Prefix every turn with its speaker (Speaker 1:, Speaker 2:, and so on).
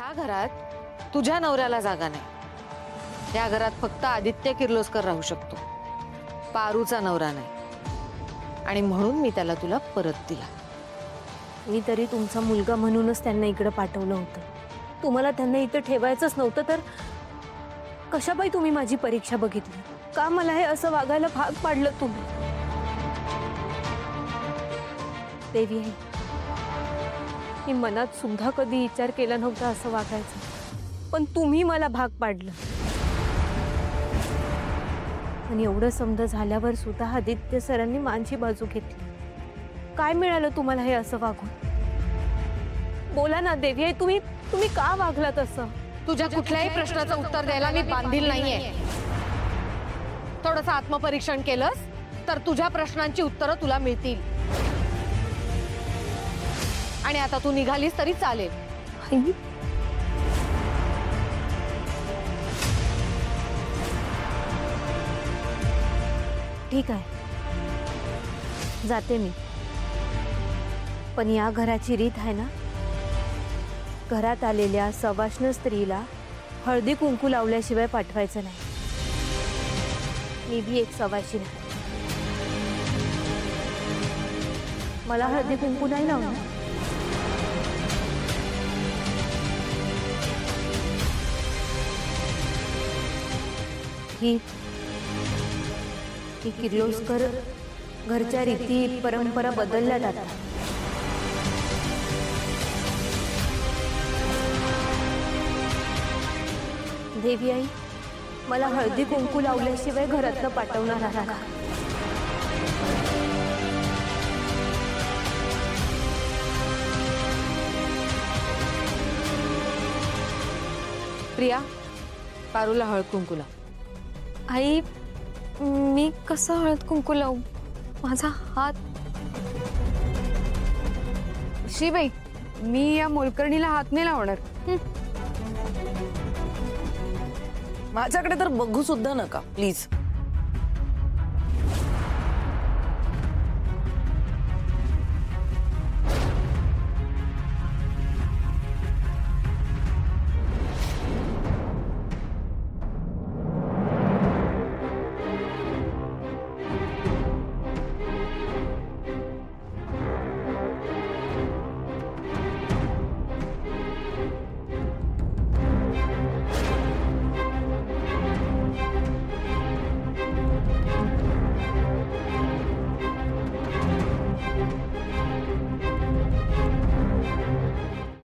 Speaker 1: ह्या घरात तुझ्या नवऱ्याला जागा नाही। या घरात फक्त आदित्य किर्लोस्कर राहू शकतो, पारूचा नवरा नाही। आणि म्हणून मी त्याला तुला परत दिला।
Speaker 2: मी तरी तुमचा मुलगा म्हणूनच त्यांना इकडे पाठवलं होतं। तुम्हाला त्यांना इथे ठेवायचंच नव्हतं तर कशाबाई तुम्ही माझी परीक्षा बघितली? का मला हे असं वागायला भाग पाडलं तुम्ही? देवी आई, मी मनात सुद्धा कधी विचार केला नव्हता असं वागायचं, पण तुम्ही मला भाग पाडलं। आणि एवढं समजा झाल्यावर सुद्धा आदित्य सरांनी माझी बाजू घेतली। काय मिळालं तुम्हाला हे असं वागून? बोला ना देवी आई, तुम्ही का वागलात असं?
Speaker 1: तुझ्या कुठल्याही प्रश्नाचं उत्तर द्यायला मी बांधील नाहीये। थोडंसं आत्मपरीक्षण केलंस तर तुझ्या प्रश्नांची उत्तरं तुला मिळतील। आणि आता तू निघालीस तरी चालेल।
Speaker 2: आई, ठीक आहे, जाते मी। पण या घराची रीत आहे ना, घरात आलेल्या सवाष्ण स्त्रीला हळदी कुंकू लावल्याशिवाय पाठवायचं नाही। मी भी एक सवाशीण आहे, मला हळदी कुंकू नाही लावणार। ही किर्लोस्कर घरच्या रीती परंपरा बदलल्या जातात। देवी आई, मला हळदी कुंकू लावल्याशिवाय घरातनं पाठवणार आहे का?
Speaker 1: प्रिया, पारूला हळद कुंकू लाव।
Speaker 2: आई, मी कसं हळद कुंकू लावू? माझा हात।
Speaker 3: शिबाई, मी या मोलकर्णीला हात नाही लावणार।
Speaker 4: माझ्याकडे तर बघू सुद्धा नका प्लीज।